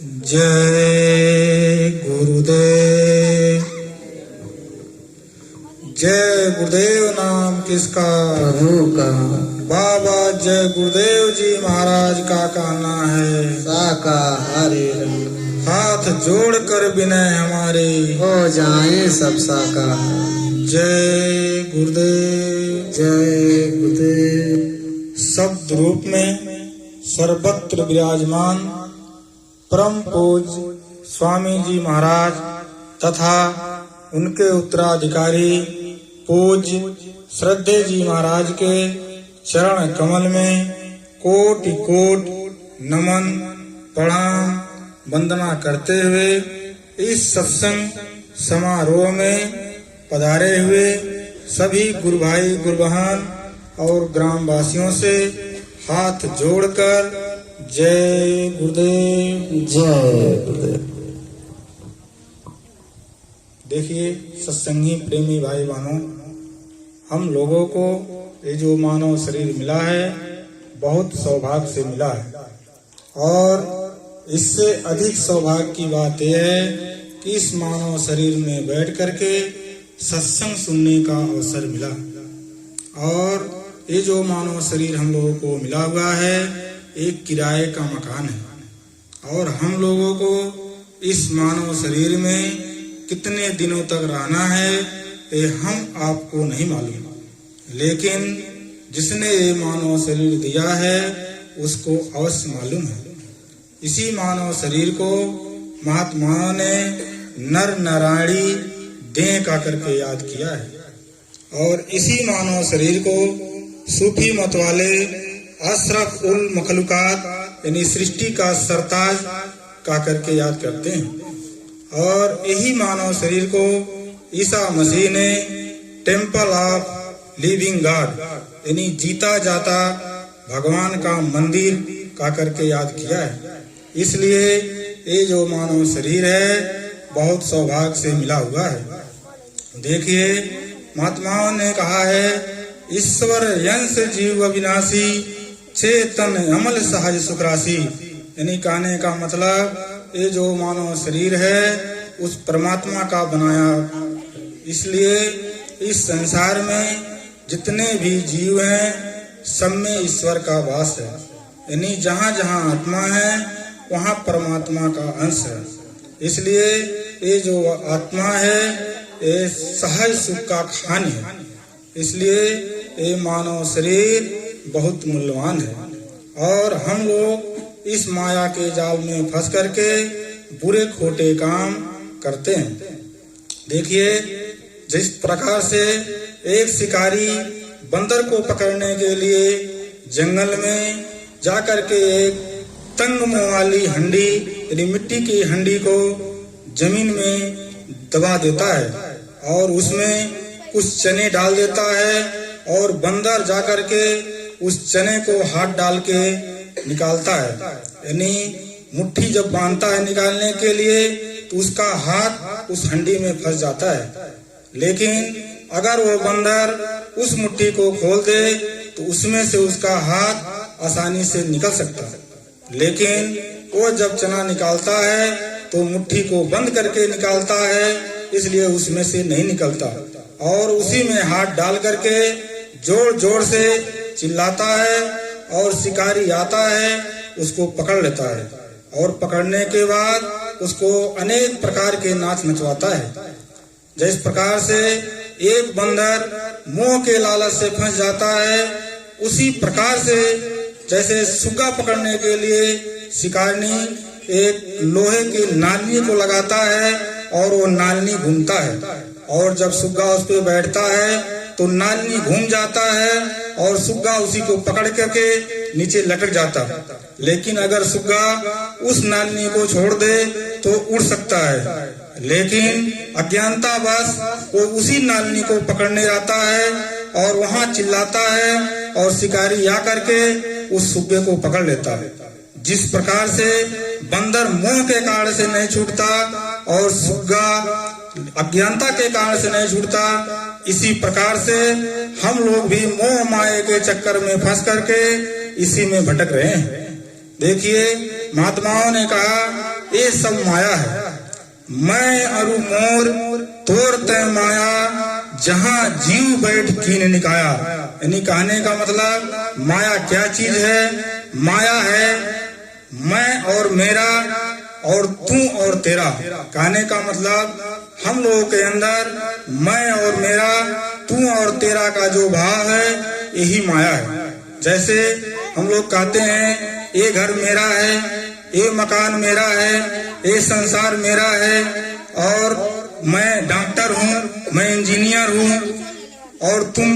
जय गुरुदेव। जय गुरुदेव नाम किसका? प्रभु का। बाबा जय गुरुदेव जी महाराज का कहना है, शाकाहारी हाथ जोड़कर विनय हमारे हो जाए सब शाकाहारी। जय गुरुदेव। जय गुरुदेव। शब्द रूप में सर्वत्र विराजमान परम पूज्य स्वामी जी महाराज तथा उनके उत्तराधिकारी पूज्य श्रद्धे जी महाराज के चरण कमल में कोटि कोट नमन प्रणाम वंदना करते हुए इस सत्संग समारोह में पधारे हुए सभी गुरु भाई गुरु बहन और ग्रामवासियों से हाथ जोड़कर जय गुरुदेव। जय गुरुदेव। देखिए सत्संगी प्रेमी भाई बहनों, हम लोगों को ये जो मानव शरीर मिला है बहुत सौभाग्य से मिला है, और इससे अधिक सौभाग्य की बात यह है कि इस मानव शरीर में बैठ करके सत्संग सुनने का अवसर मिला। और ये जो मानव शरीर हम लोगों को मिला हुआ है एक किराए का मकान है, और हम लोगों को इस मानव शरीर में कितने दिनों तक रहना है ये हम आपको नहीं मालूम, लेकिन जिसने ये मानव शरीर दिया है उसको अवश्य मालूम है। इसी मानव शरीर को महात्माओं ने नर नारायणी देह का करके याद किया है, और इसी मानव शरीर को सूफी मत वाले अशरफ उल मखलूकात यानी सृष्टि का सरताज का करके याद करते हैं। और यही मानव शरीर को ईसा मसीह ने टेम्पल ऑफ लिविंग गॉड यानी जीता जाता भगवान का मंदिर का करके याद किया है। इसलिए ये जो मानव शरीर है बहुत सौभाग्य से मिला हुआ है। देखिए महात्माओं ने कहा है, ईश्वर यंश जीव अविनाशी चेतन अमल सहज सुखराशि, यानी कहने का मतलब ये जो मानव शरीर है उस परमात्मा का बनाया। इसलिए इस संसार में जितने भी जीव हैं सब में ईश्वर का वास है, यानी जहाँ जहाँ आत्मा है वहाँ परमात्मा का अंश है। इसलिए ये जो आत्मा है ये सहज सुख का खान है। इसलिए ये मानव शरीर बहुत मूल्यवान है, और हम लोग इस माया के जाल में फंस करके बुरे खोटे काम करते हैं। देखिए जिस प्रकार से एक शिकारी बंदर को पकड़ने के लिए जंगल में जाकर के एक तंग मुंह वाली हंडी यानी मिट्टी की हंडी को जमीन में दबा देता है और उसमें कुछ चने डाल देता है, और बंदर जाकर के उस चने को हाथ डाल के निकालता है, यानी मुट्ठी जब बांधता है निकालने के लिए तो उसका हाथ उस हंडी में फंस जाता है। लेकिन अगर वो बंदर उस मुट्ठी को खोल दे तो उसमें से उसका हाथ आसानी से निकल सकता है। लेकिन वो जब चना निकालता है तो मुट्ठी को बंद करके निकालता है, इसलिए उसमें से नहीं निकलता, और उसी में हाथ डाल करके जोर जोर से चिल्लाता है, और शिकारी आता है उसको पकड़ लेता है, और पकड़ने के बाद उसको अनेक प्रकार के नाच नचवाता है। जिस प्रकार से एक बंदर मोह के लालच से फंस जाता है, उसी प्रकार से जैसे सुग्गा पकड़ने के लिए शिकारनी एक लोहे की नालनी को लगाता है और वो नालनी घूमता है, और जब सुग्गा उस पे बैठता है तो नालनी घूम जाता है और सुग्गा उसी को पकड़ करके नीचे लटक जाता है। लेकिन अगर सुग्गा उस नालनी को छोड़ दे तो उड़ सकता है, लेकिन अज्ञानता बस वो उसी नालनी को पकड़ने आता है और वहाँ चिल्लाता है, और शिकारी आ करके उस सुग्गे को पकड़ लेता है। जिस प्रकार से बंदर मोह के कारण से नहीं छूटता और सुग्गा अज्ञानता के कारण से नहीं छूटता, इसी प्रकार से हम लोग भी मोह माया के चक्कर में फंस करके इसी में भटक रहे हैं। देखिए महात्माओं ने कहा ये सब माया है। मैं अरु मोर तोर तय माया, जहाँ जीव बैठ कीन निकाया। यानी कहने का मतलब माया क्या चीज है? माया है मैं और मेरा और तू और तेरा। कहने का मतलब हम लोगों के अंदर मैं और मेरा, तू और तेरा का जो भाव है यही माया है। जैसे हम लोग कहते हैं ये घर मेरा है, ये मकान मेरा है, ये संसार मेरा है, और मैं डॉक्टर हूँ, मैं इंजीनियर हूँ, और तुम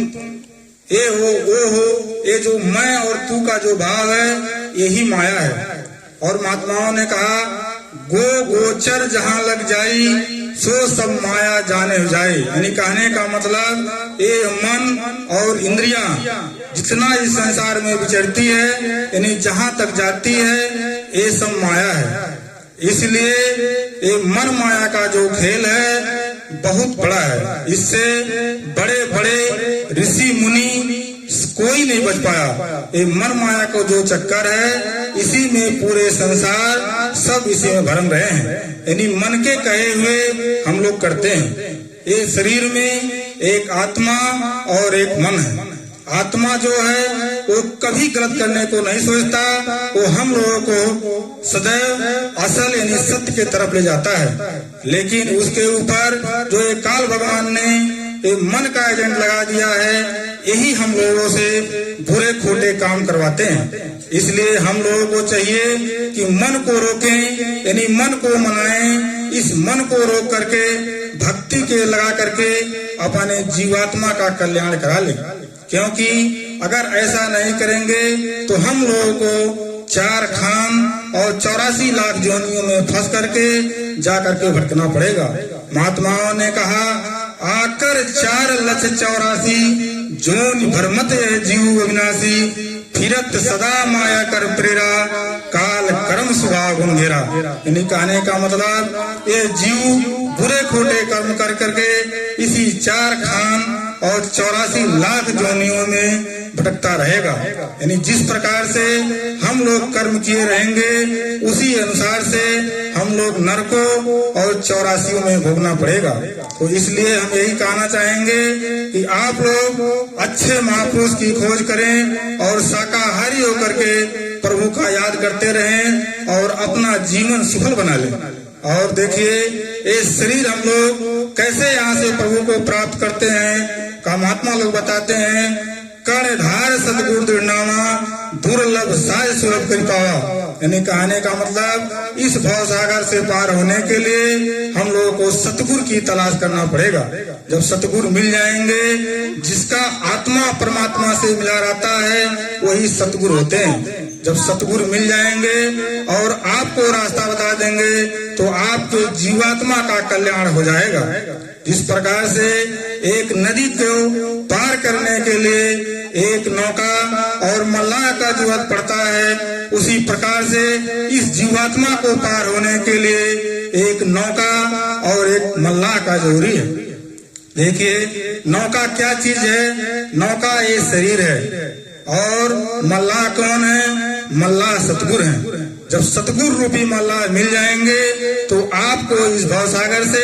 ये हो वो हो। ये जो मैं और तू का जो भाव है यही माया है। और महात्माओं ने कहा गो गोचर जहाँ लग जाई, सो सब माया जाने हो जाए। यानी कहने का मतलब ये मन और इंद्रियां जितना इस संसार में विचरती है, यानी जहाँ तक जाती है, ये सब माया है। इसलिए ये मन माया का जो खेल है बहुत बड़ा है। इससे बड़े बड़े ऋषि मुनि कोई नहीं बच पाया। ये मन माया को जो चक्कर है, इसी में पूरे संसार सब इसी में भरम रहे हैं। यानी मन के कहे हुए हम लोग करते हैं। ये शरीर में एक आत्मा और एक मन है। आत्मा जो है वो कभी गलत करने को नहीं सोचता, वो हम लोगों को सदैव असल यानी सत्य के तरफ ले जाता है। लेकिन उसके ऊपर जो एक काल भगवान ने एक मन का एजेंट लगा दिया है, यही हम लोगों से बुरे खोटे काम करवाते हैं। इसलिए हम लोगों को चाहिए कि मन को रोकें, यानी मन को मनाएं। इस मन को रोक करके भक्ति के लगा करके अपने जीवात्मा का कल्याण करा लें। क्योंकि अगर ऐसा नहीं करेंगे तो हम लोगों को 4 खान और 84 लाख जोनियों में फंस करके जा करके भटकना पड़ेगा। महात्माओं ने कहा आकर 4 लक्ष 84 जोन भरमत जीव अविनाशी, फिरत सदा माया कर प्रेरा, काल कर्म स्वभाव गुण घेरा। यानी कहने का मतलब ये जीव बुरे खोटे कर्म कर करके इसी 4 खान और 84 लाख जोनियों में भटकता रहेगा। यानी जिस प्रकार से हम लोग कर्म किए रहेंगे उसी अनुसार से हम लोग नरकों और 84 में भोगना पड़ेगा। तो इसलिए हम यही कहना चाहेंगे कि आप लोग अच्छे महापुरुष की खोज करें और शाकाहारी होकर के प्रभु का याद करते रहें और अपना जीवन सफल बना लें। और देखिए ये शरीर हम लोग कैसे यहाँ से प्रभु को प्राप्त करते हैं, का महात्मा लोग बताते हैं कर्णधार सतगुरु दृढ़नामा, दुर्लभ साय सुलभ कर पावा। यानी कहने का मतलब इस भव सागर से पार होने के लिए हम लोगों को सतगुरु की तलाश करना पड़ेगा। जब सतगुरु मिल जाएंगे, जिसका आत्मा परमात्मा से मिला रहता है वही सतगुरु होते हैं। जब सतगुरु मिल जाएंगे और आपको रास्ता बता देंगे तो आपके जीवात्मा का कल्याण हो जाएगा। जिस प्रकार से एक नदी को पार करने के लिए एक नौका और मल्लाह का जरूरत पड़ता है, उसी प्रकार से इस जीवात्मा को पार होने के लिए एक नौका और एक मल्लाह का जरूरी है। देखिए नौका क्या चीज है? नौका ये शरीर है और मल्लाह कौन है? मल्लाह सतगुरु है। जब सतगुरु रूपी मल्लाह मिल जाएंगे तो आपको इस भवसागर से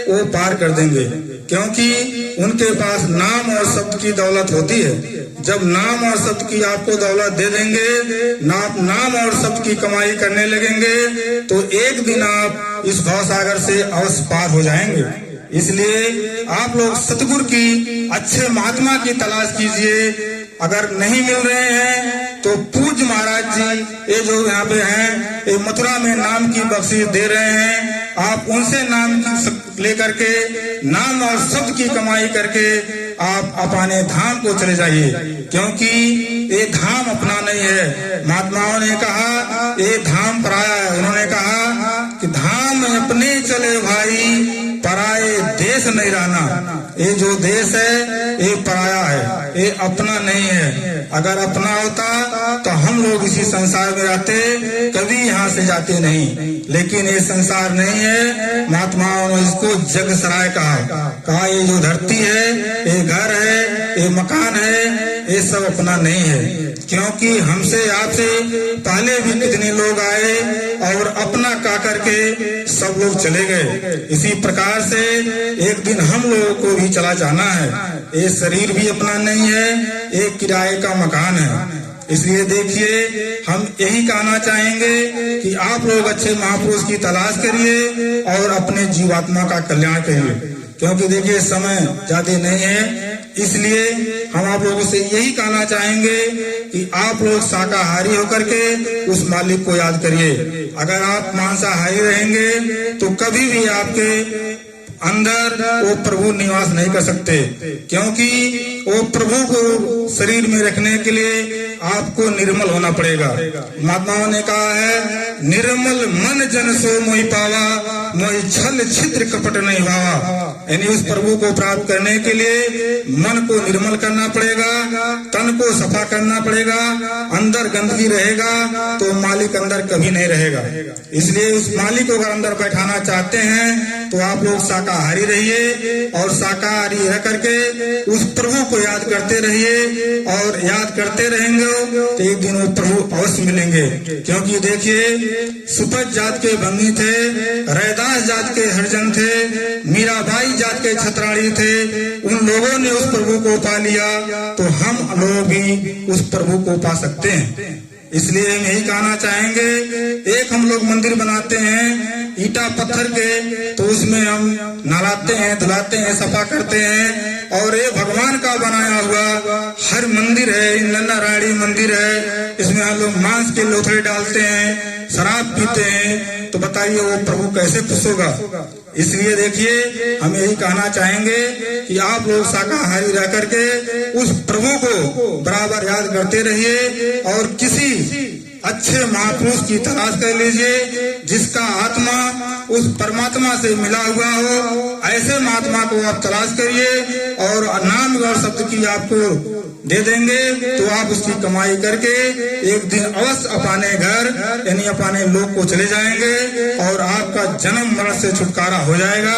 वो पार कर देंगे, क्योंकि उनके पास नाम और शब्द की दौलत होती है। जब नाम और शब्द की आपको दौलत दे देंगे, नाम और शब्द की कमाई करने लगेंगे, तो एक दिन आप इस भवसागर से अवश्य पार हो जाएंगे। इसलिए आप लोग सतगुरु की अच्छे महात्मा की तलाश कीजिए। अगर नहीं मिल रहे हैं तो पूज्य महाराज जी ये जो यहाँ पे हैं, ये मथुरा में नाम की बख्शीश दे रहे हैं। आप उनसे नाम की लेकर के नाम और शब्द की कमाई करके आप अपने धाम को चले जाइए, क्योंकि ये धाम अपना नहीं है। महात्माओं ने कहा ये धाम पराया है। उन्होंने कहा कि धाम अपने चले भाई, पराए देश नहीं रहना। ये जो देश है ये पराया है, ये अपना नहीं है। अगर अपना होता तो हम लोग इसी संसार में रहते, कभी यहाँ से जाते नहीं। लेकिन ये संसार नहीं है, महात्माओं ने इसको जग सराय कहा ये जो धरती है, ये घर है, ये मकान है, ये सब अपना नहीं है। क्योंकि हमसे आपसे पहले भी कितने लोग आए और अपना का करके सब लोग चले गए। इसी प्रकार से एक दिन हम लोगों को भी चला जाना है। ये शरीर भी अपना नहीं है, एक किराए का मकान है। इसलिए देखिए, हम यही कहना चाहेंगे कि आप लोग अच्छे महापुरुष की तलाश करिए और अपने जीवात्मा का कल्याण करिए। क्योंकि देखिए समय ज्यादा नहीं है, इसलिए हम आप लोगों से यही कहना चाहेंगे कि आप लोग शाकाहारी होकर के उस मालिक को याद करिए। अगर आप मांसाहारी रहेंगे तो कभी भी आपके अंदर वो प्रभु निवास नहीं कर सकते, क्योंकि वो प्रभु को शरीर में रखने के लिए आपको निर्मल होना पड़ेगा। महात्माओं ने कहा है, निर्मल मन जन सो मोहि पावा, मोहि छल छिद्र कपट नहीं भावा। यानी उस प्रभु को प्राप्त करने के लिए मन को निर्मल करना पड़ेगा, तन को सफा करना पड़ेगा। अंदर गंदगी रहेगा तो मालिक अंदर कभी नहीं रहेगा। इसलिए उस मालिक को अगर अंदर बैठाना चाहते हैं तो आप लोग शाकाहारी रहिए और शाकाहारी रह करके उस प्रभु को याद करते रहिए। और याद करते रहेंगे तो एक दिन वो प्रभु अवश्य मिलेंगे। क्योंकि देखिए, सुपथ जात के भंगी थे, रैदास जात के हरिजन थे, मीराबाई जात के छत्राणी थे। उन लोगों ने उस प्रभु को पा लिया तो हम लोग भी उस प्रभु को पा सकते हैं। इसलिए हम यही कहना चाहेंगे, एक हम लोग मंदिर बनाते हैं ईटा पत्थर के, तो उसमें हम नहलाते हैं, धुलाते हैं, सफा करते हैं। और ये भगवान का बनाया हुआ हर मंदिर है, नारायणी मंदिर है, इसमें हम लोग मांस के लोथड़े डालते हैं, शराब पीते हैं, तो बताइए वो प्रभु कैसे खुश होगा। इसलिए देखिए, हम यही कहना चाहेंगे कि आप लोग शाकाहारी रह करके उस प्रभु को बराबर याद करते रहिए और किसी अच्छे महापुरुष की तलाश कर लीजिए जिसका आत्मा उस परमात्मा से मिला हुआ हो। ऐसे महात्मा को आप तलाश करिए और नाम और शब्द की आपको दे देंगे तो आप उसकी कमाई करके एक दिन अवश्य अपने घर यानी अपने लोग को चले जाएंगे और आपका जन्म मरण से छुटकारा हो जाएगा।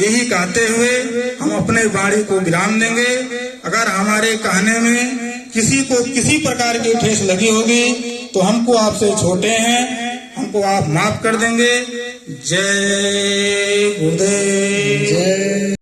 यही कहते हुए हम अपने वाणी को विराम देंगे। अगर हमारे कहने में किसी को किसी प्रकार की ठेस लगी होगी तो हमको आपसे छोटे हैं, हमको आप माफ कर देंगे। जय गुरुदेव। जय